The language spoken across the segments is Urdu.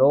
9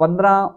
15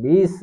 20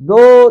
2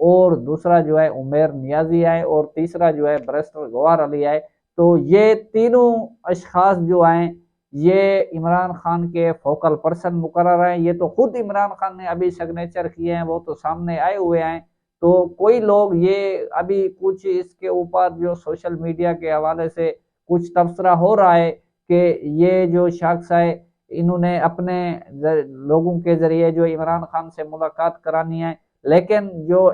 اور دوسرا جو ہے عمیر نیازی آئے اور تیسرا جو ہے بیرسٹر گوہر علی آئے۔ تو یہ تینوں اشخاص جو ہیں یہ عمران خان کے فوکل پرسن مقرر ہیں۔ یہ تو خود عمران خان نے ابھی سگنیچر کیے ہیں، وہ تو سامنے آئے ہوئے ہیں۔ تو کوئی لوگ یہ ابھی کچھ اس کے اوپر جو سوشل میڈیا کے حوالے سے کچھ تبصرہ ہو رہا ہے کہ یہ جو شخص ہے انہوں نے اپنے لوگوں کے ذریعے جو عمران خان سے ملاقات کرانی ہے، لیکن جو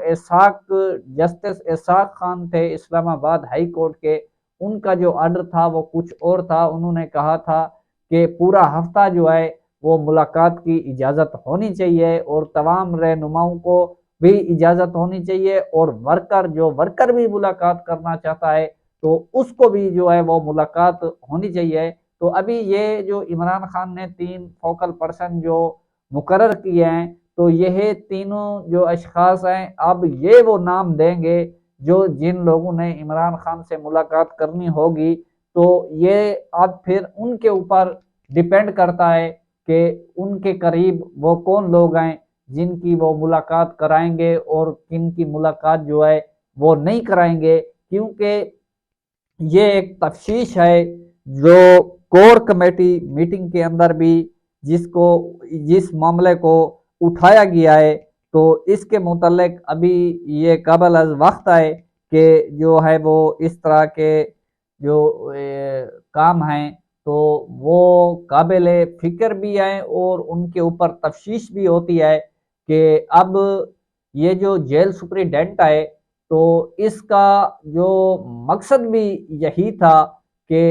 جسٹس اسحاق خان تھے اسلام آباد ہائی کورٹ کے، ان کا جو آرڈر تھا وہ کچھ اور تھا۔ انہوں نے کہا تھا کہ پورا ہفتہ جو ہے وہ ملاقات کی اجازت ہونی چاہیے اور تمام رہنماؤں کو بھی اجازت ہونی چاہیے، اور ورکر بھی ملاقات کرنا چاہتا ہے تو اس کو بھی جو ہے وہ ملاقات ہونی چاہیے۔ تو ابھی یہ جو عمران خان نے 3 فوکل پرسن جو مقرر کیے ہیں، تو یہ تینوں جو اشخاص ہیں اب یہ وہ نام دیں گے جو جن لوگوں نے عمران خان سے ملاقات کرنی ہوگی۔ تو یہ اب پھر ان کے اوپر ڈیپینڈ کرتا ہے کہ ان کے قریب وہ کون لوگ ہیں جن کی وہ ملاقات کرائیں گے اور کن کی ملاقات جو ہے وہ نہیں کرائیں گے، کیونکہ یہ ایک تفتیش ہے جو کور کمیٹی میٹنگ کے اندر بھی جس معاملے کو اٹھایا گیا ہے، تو اس کے متعلق ابھی یہ قابل از وقت ہے کہ جو ہے وہ اس طرح کے جو کام ہیں تو وہ قابل فکر بھی ہیں اور ان کے اوپر تفتیش بھی ہوتی ہے کہ اب یہ جو جیل سپریڈنٹ ہے تو اس کا جو مقصد بھی یہی تھا کہ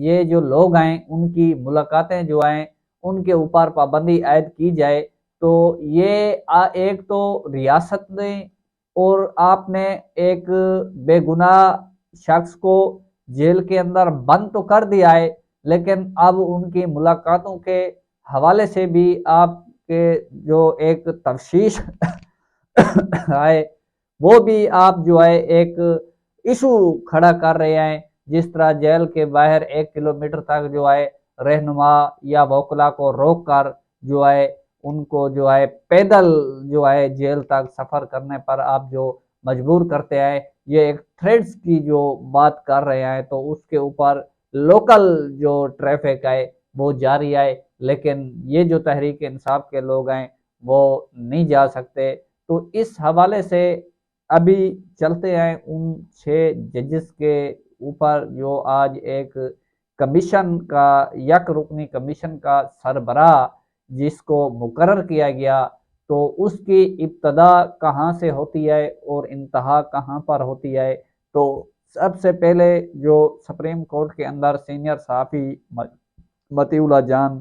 یہ جو لوگ ہیں ان کی ملاقاتیں جو ہیں ان کے اوپر پابندی عائد کی جائے۔ تو یہ ایک تو ریاست نے اور آپ نے ایک بے گناہ شخص کو جیل کے اندر بند تو کر دیا ہے، لیکن اب ان کی ملاقاتوں کے حوالے سے بھی آپ کے جو ایک تفتیش ہے وہ بھی آپ جو ہے ایک ایشو کھڑا کر رہے ہیں، جس طرح جیل کے باہر 1 کلومیٹر تک جو ہے رہنما یا وکلا کو روک کر جو ہے ان کو جو ہے پیدل جو ہے جیل تک سفر کرنے پر آپ جو مجبور کرتے ہیں، یہ ایک تھریڈز کی جو بات کر رہے ہیں تو اس کے اوپر لوکل جو ٹریفک ہے وہ جاری ہے، لیکن یہ جو تحریک انصاف کے لوگ ہیں وہ نہیں جا سکتے۔ تو اس حوالے سے ابھی چلتے ہیں ان 6 ججز کے اوپر جو آج ایک کمیشن کا یک رکنی کمیشن کا سربراہ جس کو مقرر کیا گیا، تو اس کی ابتدا کہاں سے ہوتی ہے اور انتہا کہاں پر ہوتی ہے۔ تو سب سے پہلے جو سپریم کورٹ کے اندر سینئر صحافی مطیع اللہ جان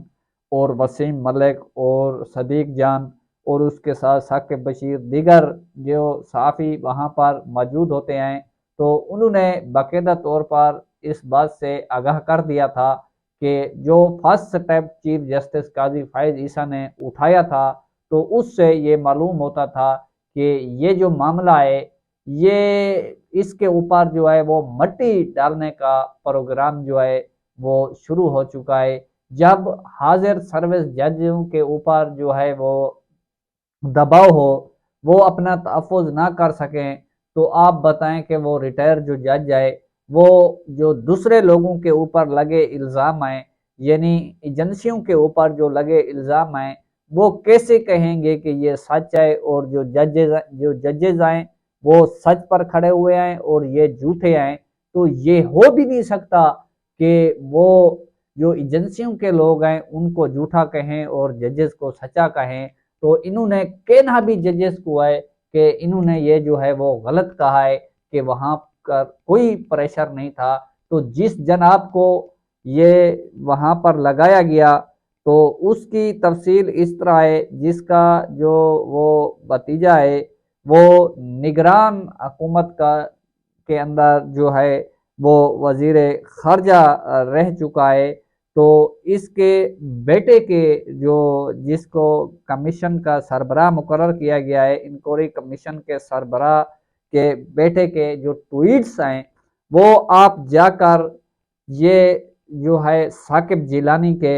اور وسیم ملک اور صدیق جان اور اس کے ساتھ ثاقب بشیر دیگر جو صحافی وہاں پر موجود ہوتے ہیں، تو انہوں نے باقاعدہ طور پر اس بات سے آگاہ کر دیا تھا کہ جو فرسٹ سٹیپ چیف جسٹس قاضی فائز عیسیٰ نے اٹھایا تھا تو اس سے یہ معلوم ہوتا تھا کہ یہ جو معاملہ ہے یہ اس کے اوپر جو ہے وہ مٹی ڈالنے کا پروگرام جو ہے وہ شروع ہو چکا ہے۔ جب حاضر سروس ججوں کے اوپر جو ہے وہ دباؤ ہو، وہ اپنا تحفظ نہ کر سکیں، تو آپ بتائیں کہ وہ ریٹائر جو جج ہے وہ جو دوسرے لوگوں کے اوپر لگے الزام ہیں، یعنی ایجنسیوں کے اوپر جو لگے الزام ہیں، وہ کیسے کہیں گے کہ یہ سچ ہے، اور جو ججز ہیں وہ سچ پر کھڑے ہوئے ہیں اور یہ جھوٹے ہیں۔ تو یہ ہو بھی نہیں سکتا کہ وہ جو ایجنسیوں کے لوگ ہیں ان کو جھوٹا کہیں اور ججز کو سچا کہیں۔ تو انہوں نے کہنا بھی ججز کو ہے کہ انہوں نے یہ جو ہے وہ غلط کہا ہے کہ وہاں کا کوئی پریشر نہیں تھا۔ تو جس جناب کو یہ وہاں پر لگایا گیا تو اس کی تفصیل اس طرح ہے، جس کا جو وہ بھتیجا ہے وہ نگران حکومت کے اندر جو ہے وہ وزیر خارجہ رہ چکا ہے۔ تو اس کے بیٹے کے جس کو کمیشن کا سربراہ مقرر کیا گیا ہے، انکوائری کمیشن کے سربراہ کے بیٹے کے جو ٹویٹس ہیں وہ آپ جا کر یہ جو ہے ثاقب جیلانی کے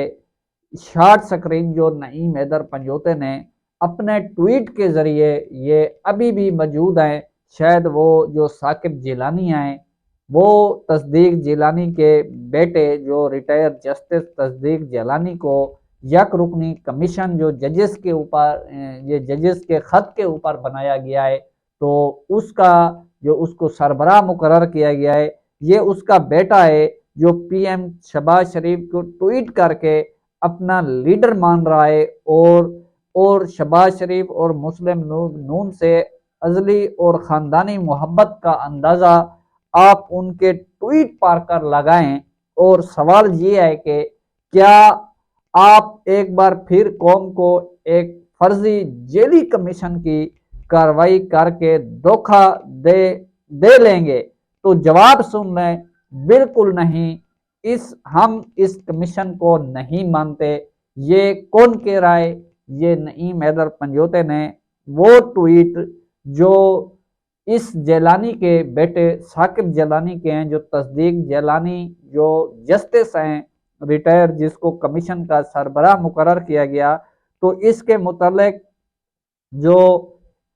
شارٹ سکرین جو نعیم حیدر پنجوتے نے اپنے ٹویٹ کے ذریعے یہ ابھی بھی موجود ہیں۔ شاید وہ جو ثاقب جیلانی ہیں، وہ تصدیق جیلانی کے بیٹے جو ریٹائر جسٹس تصدیق جیلانی کو یک رکنی کمیشن جو ججز کے اوپر یہ ججز کے خط کے اوپر بنایا گیا ہے، تو اس کا جو اس کو سربراہ مقرر کیا گیا ہے، یہ اس کا بیٹا ہے جو پی ایم شہباز شریف کو ٹویٹ کر کے اپنا لیڈر مان رہا ہے، اور شہباز شریف اور مسلم نون سے ازلی اور خاندانی محبت کا اندازہ آپ ان کے ٹویٹ پڑھ کر لگائیں۔ اور سوال یہ ہے کہ کیا آپ ایک بار پھر قوم کو ایک فرضی جیلی کمیشن کی کارروائی کر کے دھوکہ دے لیں گے؟ تو جواب سن لیں، بالکل نہیں، ہم اس کمیشن کو نہیں مانتے۔ یہ کون کہہ رہا ہے؟ یہ نعیم حیدر پنجوتے نے وہ ٹویٹ جو اس جیلانی کے بیٹے ثاقب جیلانی کے ہیں، جو تصدیق جیلانی جو جسٹس ہیں ریٹائر، جس کو کمیشن کا سربراہ مقرر کیا گیا، تو اس کے متعلق جو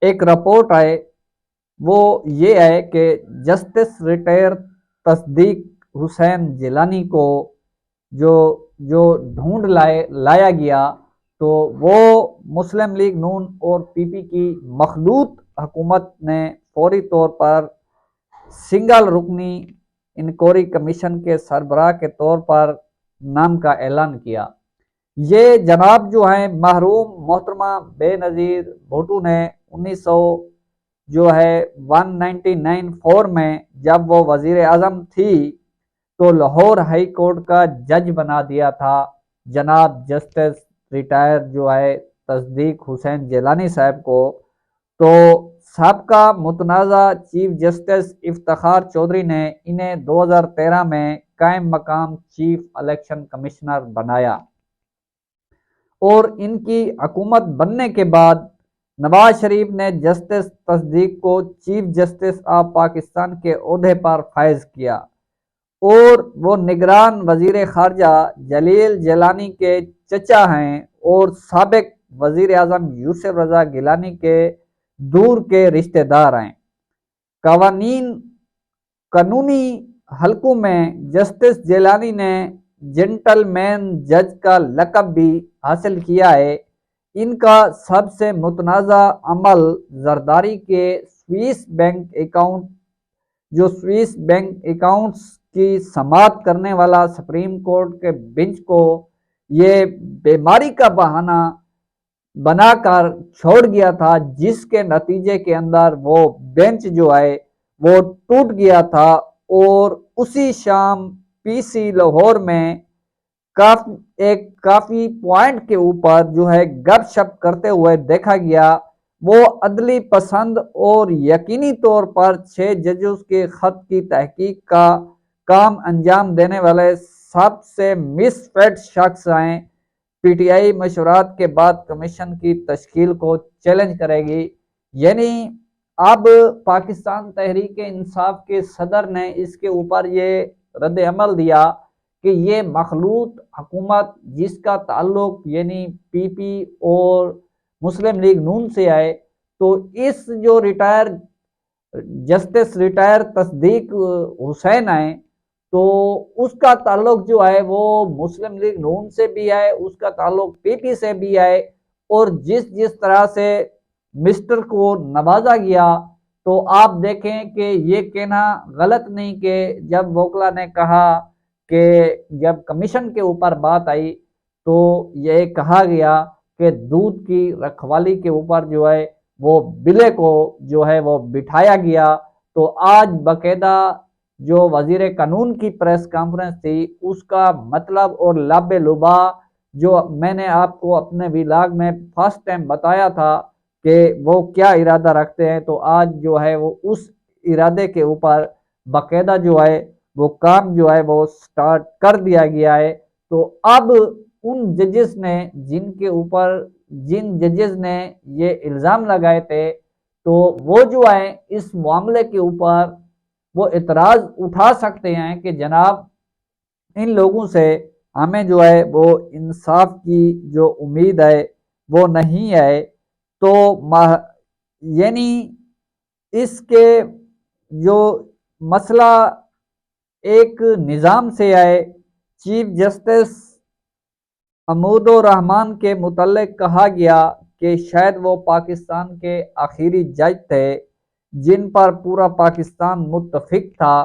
ایک رپورٹ آئے وہ یہ ہے کہ جسٹس ریٹائر تصدیق حسین جیلانی کو جو ڈھونڈ لایا گیا، تو وہ مسلم لیگ نون اور پی پی کی مخلوط حکومت نے فوری طور پر سنگل رکنی انکوائری کمیشن کے سربراہ کے طور پر نام کا اعلان کیا۔ یہ جناب جو ہیں محروم محترمہ بے نظیر بھٹو نے 1999 میں جب وہ وزیر اعظم تھی تو لاہور ہائی کورٹ کا جج بنا دیا تھا جناب جسٹس ریٹائر جو ہے تصدیق حسین جیلانی صاحب کو۔ تو سابقہ متنازع چیف جسٹس افتخار چودھری نے انہیں 2013 میں قائم مقام چیف الیکشن کمشنر بنایا، اور ان کی حکومت بننے کے بعد نواز شریف نے جسٹس تصدیق کو چیف جسٹس آف پاکستان کے عہدے پر فائز کیا، اور وہ نگران وزیر خارجہ جلیل جیلانی کے چچا ہیں اور سابق وزیر اعظم یوسف رضا گیلانی کے دور کے رشتہ دار ہیں۔ قانونی حلقوں میں جسٹس جیلانی نے جنٹل مین جج کا لقب بھی حاصل کیا ہے۔ ان کا سب سے متنازع عمل زرداری کے سوئس بینک اکاؤنٹس کی سماعت کرنے والا سپریم کورٹ کے بنچ کو یہ بیماری کا بہانہ بنا کر چھوڑ گیا تھا، جس کے نتیجے کے اندر وہ بینچ جو ہے وہ ٹوٹ گیا تھا، اور اسی شام پی سی لاہور میں کافی پوائنٹ کے اوپر جو ہے گپ شپ کرتے ہوئے دیکھا گیا۔ وہ عدلی پسند اور یقینی طور پر 6 ججز کے خط کی تحقیق کا کام انجام دینے والے سب سے مس فیڈ شخص ہیں۔ پی ٹی آئی مشورات کے بعد کمیشن کی تشکیل کو چیلنج کرے گی۔ یعنی اب پاکستان تحریک انصاف کے صدر نے اس کے اوپر یہ رد عمل دیا کہ یہ مخلوط حکومت جس کا تعلق یعنی پی پی اور مسلم لیگ نون سے آئے، تو اس جو جسٹس ریٹائر تصدیق حسین ہیں، تو اس کا تعلق جو ہے وہ مسلم لیگ نون سے بھی ہے، اس کا تعلق پی پی سے بھی ہے، اور جس طرح سے مسٹر کو نوازا گیا، تو آپ دیکھیں کہ یہ کہنا غلط نہیں کہ جب وکلا نے کہا کہ جب کمیشن کے اوپر بات آئی تو یہ کہا گیا کہ دودھ کی رکھوالی کے اوپر جو ہے وہ بلے کو جو ہے وہ بٹھایا گیا۔ تو آج باقاعدہ جو وزیر قانون کی پریس کانفرنس تھی، اس کا مطلب اور لب لبا جو میں نے آپ کو اپنے ویلاگ میں فرسٹ ٹائم بتایا تھا کہ وہ کیا ارادہ رکھتے ہیں، تو آج جو ہے وہ اس ارادے کے اوپر باقاعدہ جو ہے وہ کام جو ہے وہ سٹارٹ کر دیا گیا ہے۔ تو اب ان ججز نے جن ججز نے یہ الزام لگائے تھے، تو وہ جو ہے اس معاملے کے اوپر وہ اعتراض اٹھا سکتے ہیں کہ جناب ان لوگوں سے ہمیں جو ہے وہ انصاف کی جو امید ہے وہ نہیں ہے، تو یعنی اس کے جو مسئلہ ایک نظام سے آئے، چیف جسٹس عمود الرحمان کے متعلق کہا گیا کہ شاید وہ پاکستان کے آخری جج تھے جن پر پورا پاکستان متفق تھا۔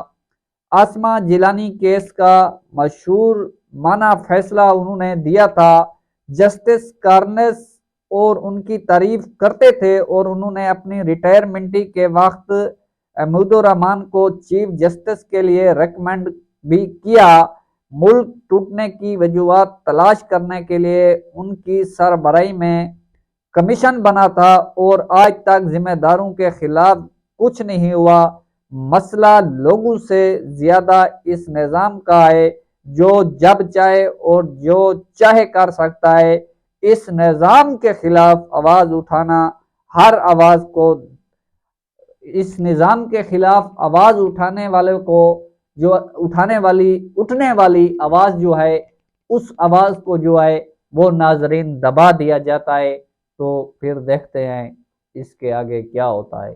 عاصمہ جیلانی کیس کا مشہور معنی فیصلہ انہوں نے دیا تھا۔ جسٹس کارنس اور ان کی تعریف کرتے تھے، اور انہوں نے اپنی ریٹائرمنٹ کے وقت عمود الرحمان کو چیف جسٹس کے لیے ریکمینڈ بھی کیا۔ ملک ٹوٹنے کی وجوہات تلاش کرنے کے لیے ان کی سربراہی میں کمیشن بنا تھا، اور آج تک ذمہ داروں کے خلاف کچھ نہیں ہوا۔ مسئلہ لوگوں سے زیادہ اس نظام کا ہے جو جب چاہے اور جو چاہے کر سکتا ہے۔ اس نظام کے خلاف آواز اٹھانا، ہر آواز کو، اس نظام کے خلاف آواز اٹھانے والے کو، جو اٹھنے والی آواز جو ہے، اس آواز کو جو ہے وہ ناظرین دبا دیا جاتا ہے۔ تو پھر دیکھتے ہیں اس کے آگے کیا ہوتا ہے۔